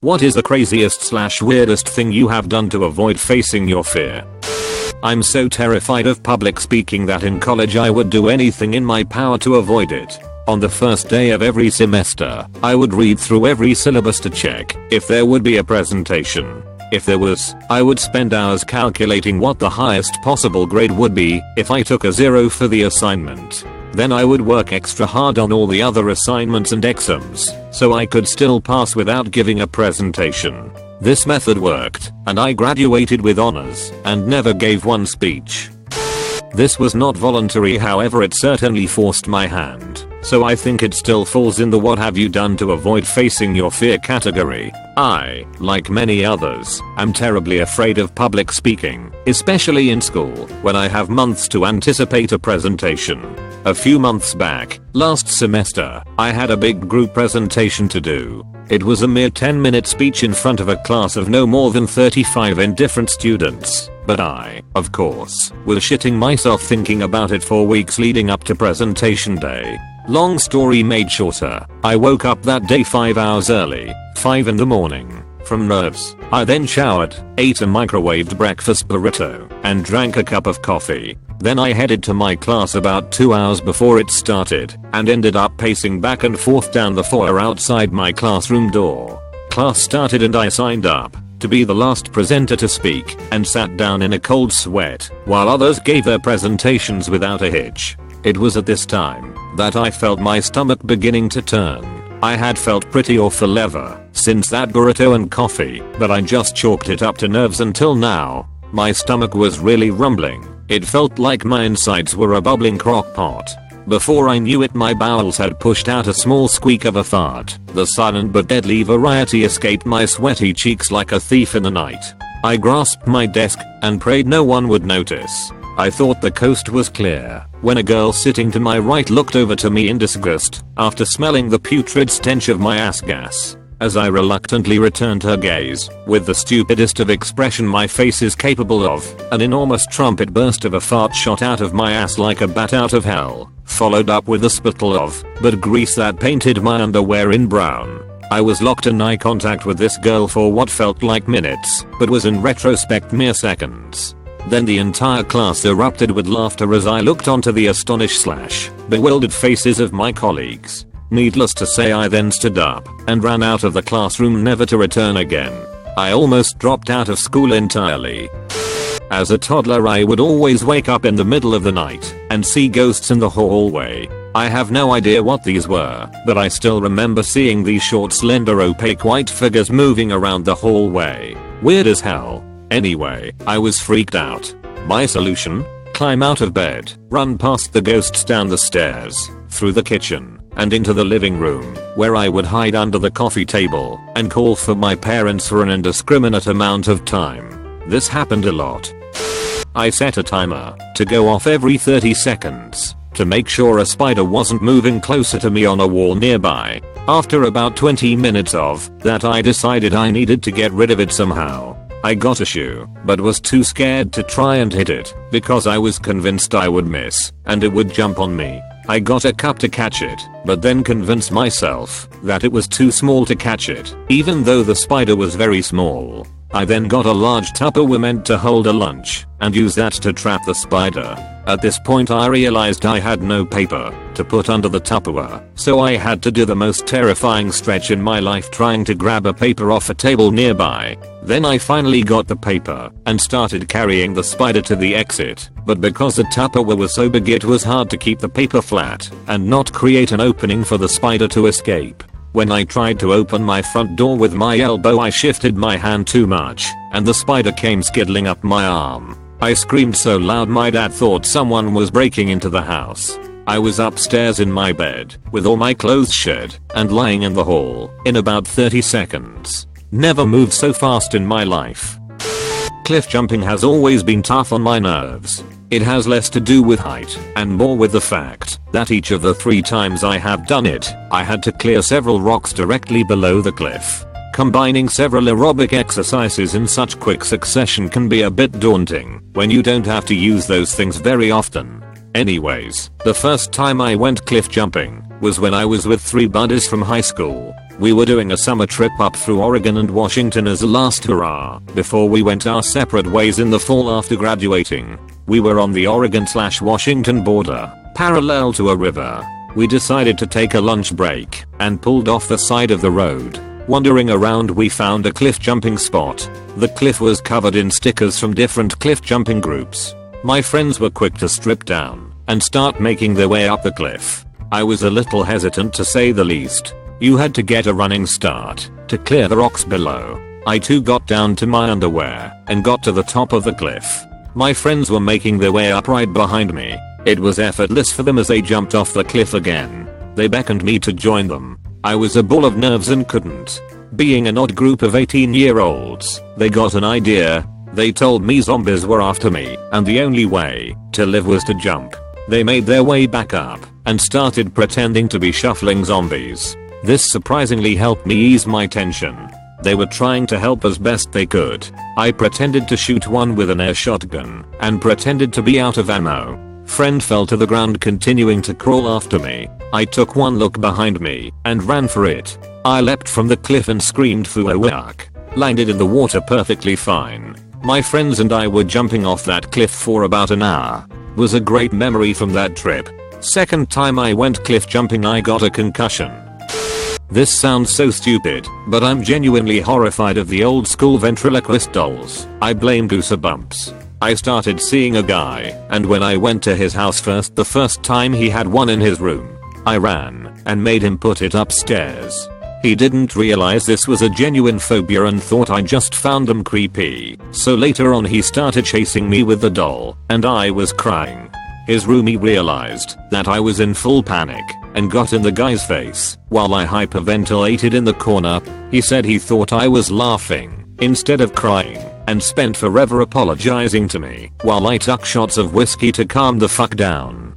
What is the craziest/weirdest thing you have done to avoid facing your fear? I'm so terrified of public speaking that in college I would do anything in my power to avoid it. On the first day of every semester, I would read through every syllabus to check if there would be a presentation. If there was, I would spend hours calculating what the highest possible grade would be if I took a 0 for the assignment. Then I would work extra hard on all the other assignments and exams, so I could still pass without giving a presentation. This method worked, and I graduated with honors and never gave one speech. This was not voluntary, however it certainly forced my hand, so I think it still falls in the what have you done to avoid facing your fear category. I, like many others, am terribly afraid of public speaking, especially in school, when I have months to anticipate a presentation. A few months back, last semester, I had a big group presentation to do. It was a mere 10-minute speech in front of a class of no more than 35 indifferent students, but I, of course, was shitting myself thinking about it for weeks leading up to presentation day. Long story made shorter, I woke up that day 5 hours early, 5 in the morning, from nerves. I then showered, ate a microwaved breakfast burrito, and drank a cup of coffee. Then I headed to my class about 2 hours before it started, and ended up pacing back and forth down the foyer outside my classroom door. Class started and I signed up to be the last presenter to speak, and sat down in a cold sweat, while others gave their presentations without a hitch. It was at this time that I felt my stomach beginning to turn. I had felt pretty awful ever since that burrito and coffee, but I just chalked it up to nerves until now. My stomach was really rumbling. It felt like my insides were a bubbling crock pot. Before I knew it, my bowels had pushed out a small squeak of a fart. The silent but deadly variety escaped my sweaty cheeks like a thief in the night. I grasped my desk and prayed no one would notice. I thought the coast was clear when a girl sitting to my right looked over to me in disgust after smelling the putrid stench of my ass gas. As I reluctantly returned her gaze, with the stupidest of expression my face is capable of, an enormous trumpet burst of a fart shot out of my ass like a bat out of hell, followed up with a spittle of but grease that painted my underwear in brown. I was locked in eye contact with this girl for what felt like minutes, but was in retrospect mere seconds. Then the entire class erupted with laughter as I looked onto the astonished/bewildered faces of my colleagues. Needless to say, I then stood up and ran out of the classroom, never to return again. I almost dropped out of school entirely. As a toddler, I would always wake up in the middle of the night and see ghosts in the hallway. I have no idea what these were, but I still remember seeing these short, slender, opaque white figures moving around the hallway. Weird as hell. Anyway, I was freaked out. My solution? Climb out of bed, run past the ghosts down the stairs, through the kitchen, and into the living room, where I would hide under the coffee table and call for my parents for an indiscriminate amount of time. This happened a lot. I set a timer to go off every 30 seconds to make sure a spider wasn't moving closer to me on a wall nearby. After about 20 minutes of that, I decided I needed to get rid of it somehow. I got a shoe, but was too scared to try and hit it because I was convinced I would miss and it would jump on me. I got a cup to catch it, but then convinced myself that it was too small to catch it, even though the spider was very small. I then got a large Tupperware meant to hold a lunch and used that to trap the spider. At this point I realized I had no paper to put under the Tupperware, so I had to do the most terrifying stretch in my life, trying to grab a paper off a table nearby. Then I finally got the paper and started carrying the spider to the exit, but because the Tupperware was so big it was hard to keep the paper flat and not create an opening for the spider to escape. When I tried to open my front door with my elbow, I shifted my hand too much, and the spider came skittling up my arm. I screamed so loud my dad thought someone was breaking into the house. I was upstairs in my bed, with all my clothes shed, and lying in the hall, in about 30 seconds. Never moved so fast in my life. Cliff jumping has always been tough on my nerves. It has less to do with height and more with the fact that each of the 3 times I have done it, I had to clear several rocks directly below the cliff. Combining several aerobic exercises in such quick succession can be a bit daunting when you don't have to use those things very often. Anyways, the first time I went cliff jumping, was when I was with 3 buddies from high school. We were doing a summer trip up through Oregon and Washington as a last hurrah before we went our separate ways in the fall after graduating. We were on the Oregon/Washington border, parallel to a river. We decided to take a lunch break and pulled off the side of the road. Wandering around, we found a cliff jumping spot. The cliff was covered in stickers from different cliff jumping groups. My friends were quick to strip down and start making their way up the cliff. I was a little hesitant, to say the least. You had to get a running start to clear the rocks below. I too got down to my underwear and got to the top of the cliff. My friends were making their way up right behind me. It was effortless for them as they jumped off the cliff again. They beckoned me to join them. I was a ball of nerves and couldn't. Being an odd group of 18-year-olds, they got an idea. They told me zombies were after me and the only way to live was to jump. They made their way back up and started pretending to be shuffling zombies. This surprisingly helped me ease my tension. They were trying to help as best they could. I pretended to shoot one with an air shotgun and pretended to be out of ammo. Friend fell to the ground, continuing to crawl after me. I took one look behind me and ran for it. I leapt from the cliff and screamed "Foo yuck." Landed in the water perfectly fine. My friends and I were jumping off that cliff for about an hour. Was a great memory from that trip. Second time I went cliff jumping, I got a concussion. This sounds so stupid, but I'm genuinely horrified of the old school ventriloquist dolls. I blame goosebumps. I started seeing a guy, and when I went to his house the first time he had one in his room, I ran and made him put it upstairs. He didn't realize this was a genuine phobia and thought I just found them creepy. So later on he started chasing me with the doll, and I was crying. His roomie realized that I was in full panic and got in the guy's face while I hyperventilated in the corner. He said he thought I was laughing instead of crying and spent forever apologizing to me while I took shots of whiskey to calm the fuck down.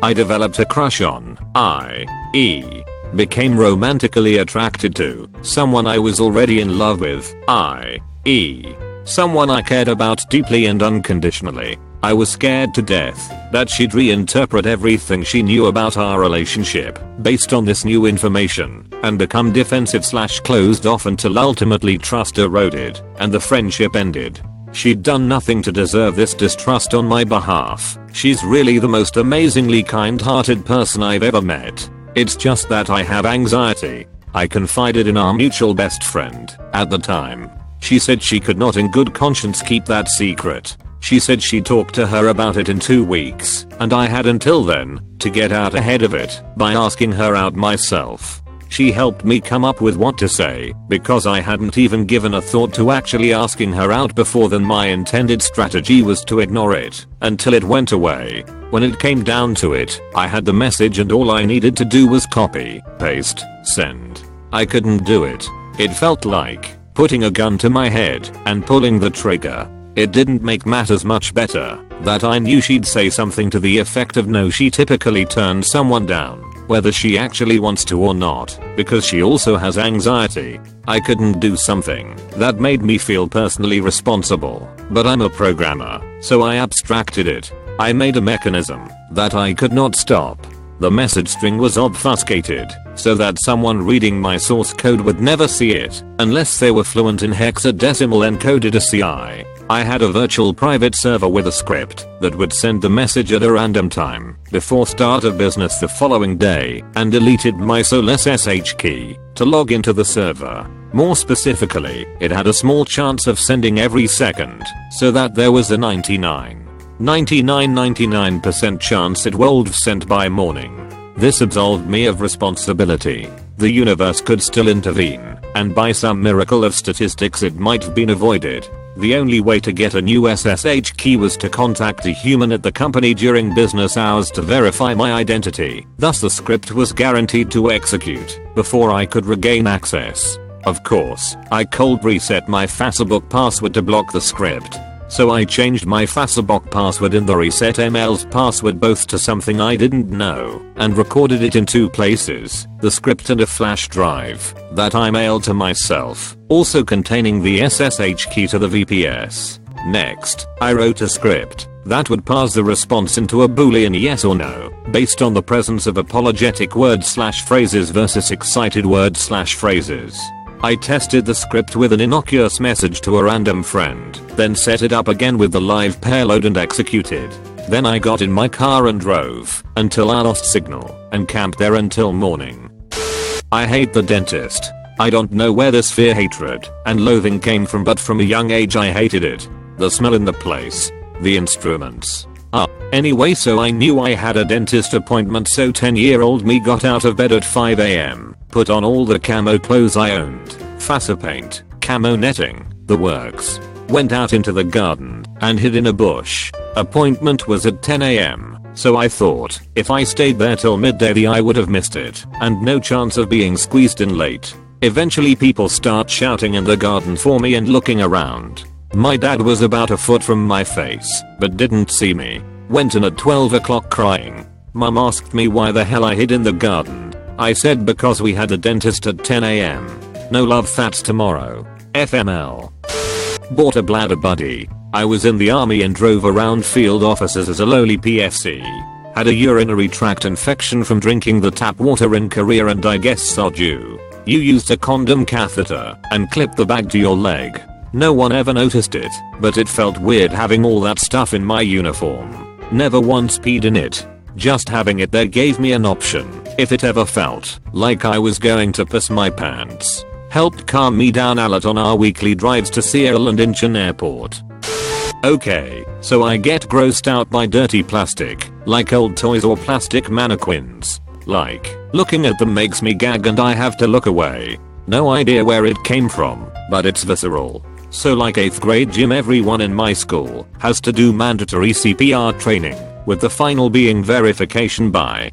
I developed a crush on, i.e., became romantically attracted to, someone I was already in love with, i.e., someone I cared about deeply and unconditionally. I was scared to death that she'd reinterpret everything she knew about our relationship based on this new information and become defensive/closed off until ultimately trust eroded and the friendship ended. She'd done nothing to deserve this distrust on my behalf. She's really the most amazingly kind-hearted person I've ever met. It's just that I have anxiety. I confided in our mutual best friend at the time. She said she could not in good conscience keep that secret. She said she talked to her about it in 2 weeks, and I had until then to get out ahead of it by asking her out myself. She helped me come up with what to say because I hadn't even given a thought to actually asking her out before then. My intended strategy was to ignore it until it went away. When it came down to it, I had the message and all I needed to do was copy, paste, send. I couldn't do it. It felt like putting a gun to my head and pulling the trigger. It didn't make matters much better that I knew she'd say something to the effect of no, she typically turns someone down, whether she actually wants to or not, because she also has anxiety. I couldn't do something that made me feel personally responsible, but I'm a programmer, so I abstracted it. I made a mechanism that I could not stop. The message string was obfuscated so that someone reading my source code would never see it unless they were fluent in hexadecimal encoded ASCII. I had a virtual private server with a script that would send the message at a random time before start of business the following day and deleted my sole SSH key to log into the server. More specifically, it had a small chance of sending every second, so that there was a 99% chance it would have sent by morning. This absolved me of responsibility. The universe could still intervene, and by some miracle of statistics it might have been avoided. The only way to get a new SSH key was to contact a human at the company during business hours to verify my identity. Thus the script was guaranteed to execute before I could regain access. Of course, I cold reset my Facebook password to block the script. So I changed my Facebook password in the reset email's password both to something I didn't know and recorded it in 2 places, the script and a flash drive that I mailed to myself, also containing the SSH key to the VPS. Next, I wrote a script that would parse the response into a boolean yes or no, based on the presence of apologetic words/phrases versus excited words/phrases. I tested the script with an innocuous message to a random friend, then set it up again with the live payload and executed. Then I got in my car and drove until I lost signal and camped there until morning. I hate the dentist. I don't know where this fear, hatred, and loathing came from, but from a young age I hated it. The smell in the place. The instruments. Anyway, so I knew I had a dentist appointment, so 10-year-old me got out of bed at 5 AM, put on all the camo clothes I owned, Fassa paint, camo netting, the works, went out into the garden, and hid in a bush. Appointment was at 10 AM, so I thought, if I stayed there till midday I would have missed it, and no chance of being squeezed in late. Eventually people start shouting in the garden for me and looking around. My dad was about a foot from my face, but didn't see me. Went in at 12 o'clock crying. Mum asked me why the hell I hid in the garden. I said because we had a dentist at 10 AM. No love, that's tomorrow. FML. Bought a bladder buddy. I was in the army and drove around field officers as a lowly PFC. Had a urinary tract infection from drinking the tap water in Korea, and I guess so you used a condom catheter and clipped the bag to your leg. No one ever noticed it, but it felt weird having all that stuff in my uniform. Never once peed in it. Just having it there gave me an option if it ever felt like I was going to piss my pants. Helped calm me down a lot on our weekly drives to Seattle and Incheon Airport. Okay, so I get grossed out by dirty plastic, like old toys or plastic mannequins. Like, looking at them makes me gag and I have to look away. No idea where it came from, but it's visceral. So like 8th grade gym, everyone in my school has to do mandatory CPR training, with the final being verification by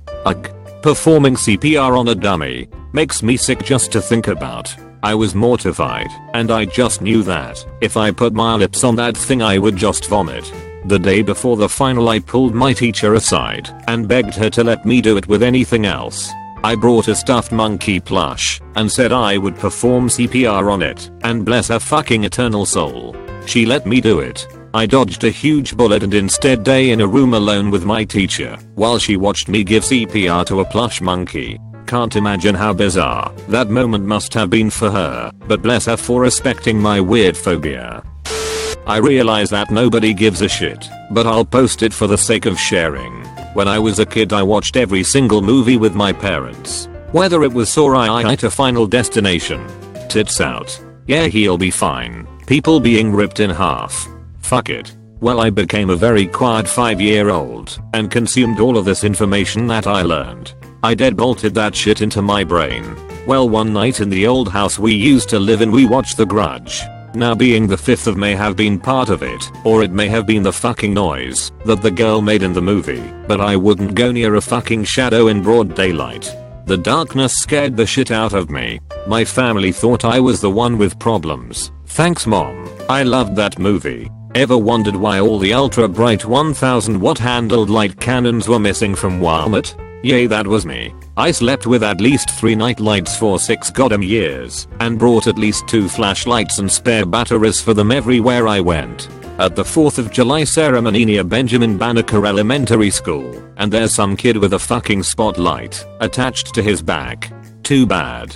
performing CPR on a dummy. Makes me sick just to think about. I was mortified, and I just knew that if I put my lips on that thing I would just vomit. The day before the final I pulled my teacher aside and begged her to let me do it with anything else. I brought a stuffed monkey plush and said I would perform CPR on it, and bless her fucking eternal soul, she let me do it. I dodged a huge bullet and instead lay in a room alone with my teacher while she watched me give CPR to a plush monkey. Can't imagine how bizarre that moment must have been for her, but bless her for respecting my weird phobia. I realize that nobody gives a shit, but I'll post it for the sake of sharing. When I was a kid I watched every single movie with my parents. Whether it was Saw I to Final Destination, Tits Out, Yeah He'll Be Fine, people being ripped in half. Fuck it. Well, I became a very quiet 5-year-old and consumed all of this information that I learned. I deadbolted that shit into my brain. Well, one night in the old house we used to live in we watched The Grudge. Now being the 5th of may have been part of it, or it may have been the fucking noise that the girl made in the movie, but I wouldn't go near a fucking shadow in broad daylight. The darkness scared the shit out of me. My family thought I was the one with problems. Thanks mom, I loved that movie. Ever wondered why all the ultra bright 1000 watt handled light cannons were missing from Walmart? Yay, that was me. I slept with at least 3 night lights for 6 goddamn years and brought at least 2 flashlights and spare batteries for them everywhere I went. At the 4th of July ceremony near Benjamin Banneker Elementary School, and there's some kid with a fucking spotlight attached to his back. Too bad.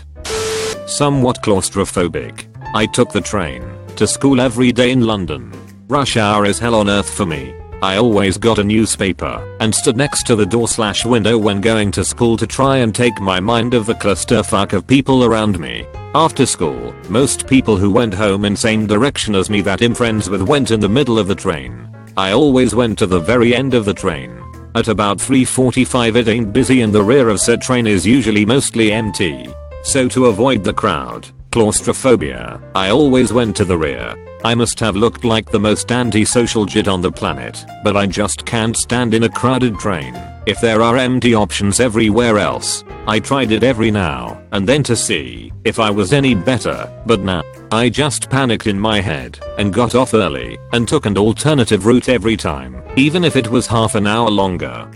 Somewhat claustrophobic. I took the train to school every day in London. Rush hour is hell on earth for me. I always got a newspaper and stood next to the door/window when going to school to try and take my mind of the clusterfuck of people around me. After school, most people who went home in same direction as me that I'm friends with went in the middle of the train. I always went to the very end of the train. At about 3:45 it ain't busy and the rear of said train is usually mostly empty. So to avoid the crowd, claustrophobia, I always went to the rear. I must have looked like the most antisocial jit on the planet, but I just can't stand in a crowded train if there are empty options everywhere else. I tried it every now and then to see if I was any better, but nah. I just panicked in my head and got off early and took an alternative route every time, even if it was half an hour longer.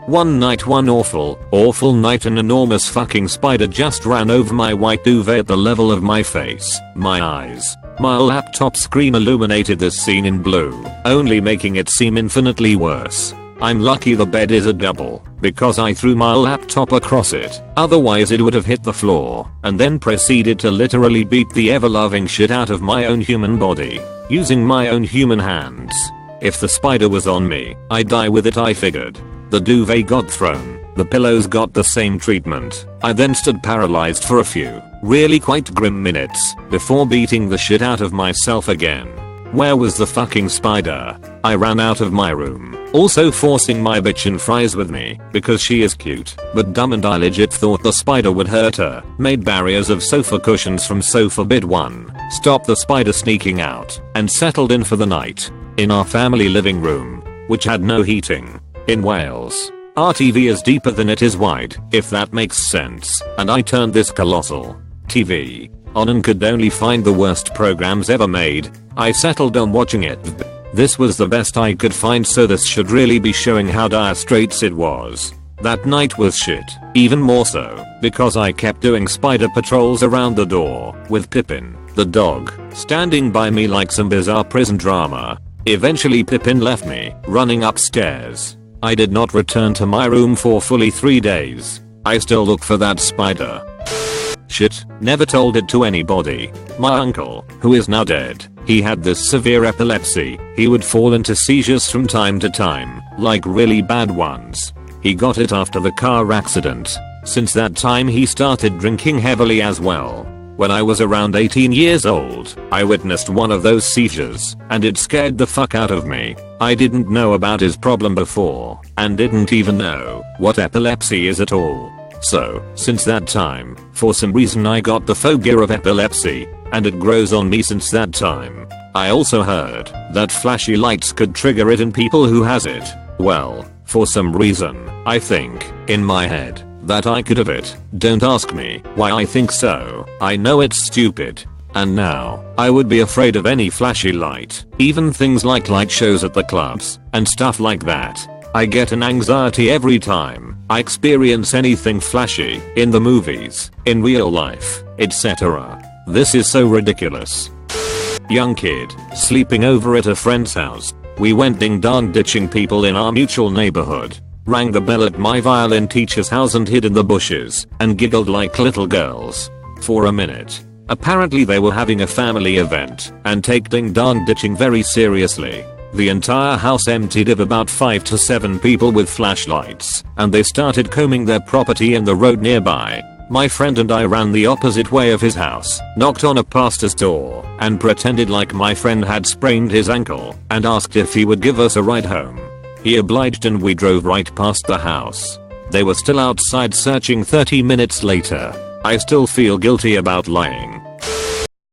One night, one awful night, an enormous fucking spider just ran over my white duvet at the level of my face, my eyes. My laptop screen illuminated this scene in blue, only making it seem infinitely worse. I'm lucky the bed is a double, because I threw my laptop across it, otherwise it would have hit the floor, and then proceeded to literally beat the ever-loving shit out of my own human body, using my own human hands. If the spider was on me, I'd die with it, I figured. The duvet got thrown, the pillows got the same treatment. I then stood paralyzed for a few, really quite grim minutes, before beating the shit out of myself again. Where was the fucking spider? I ran out of my room, also forcing my bitch and fries with me, because she is cute, but dumb, and I legit thought the spider would hurt her. Made barriers of sofa cushions from sofa bed 1, stopped the spider sneaking out, and settled in for the night. In our family living room, which had no heating. In Wales, our TV is deeper than it is wide, if that makes sense, and I turned this colossal TV on and could only find the worst programs ever made. I settled on watching it. This was the best I could find, so this should really be showing how dire straits it was. That night was shit, even more so, because I kept doing spider patrols around the door, with Pippin, the dog, standing by me like some bizarre prison drama. Eventually Pippin left me, running upstairs. I did not return to my room for fully 3 days. I still look for that spider. Shit, never told it to anybody. My uncle, who is now dead, he had this severe epilepsy. He would fall into seizures from time to time, like really bad ones. He got it after the car accident. Since that time he started drinking heavily as well. When I was around 18 years old, I witnessed one of those seizures, and it scared the fuck out of me. I didn't know about his problem before, and didn't even know what epilepsy is at all. So, since that time, for some reason I got the phobia of epilepsy, and it grows on me since that time. I also heard that flashy lights could trigger it in people who has it. Well, for some reason, I think, in my head, that I could have it. Don't ask me why I think so. I know it's stupid. And now, I would be afraid of any flashy light, even things like light shows at the clubs, and stuff like that. I get an anxiety every time I experience anything flashy, in the movies, in real life, etc. This is so ridiculous. Young kid, sleeping over at a friend's house. We went ding dong ditching people in our mutual neighborhood. Rang the bell at my violin teacher's house and hid in the bushes, and giggled like little girls. For a minute. Apparently they were having a family event, and take ding dong ditching very seriously. The entire house emptied of about 5 to 7 people with flashlights, and they started combing their property in the road nearby. My friend and I ran the opposite way of his house, knocked on a pastor's door, and pretended like my friend had sprained his ankle, and asked if he would give us a ride home. He obliged and we drove right past the house. They were still outside searching 30 minutes later. I still feel guilty about lying.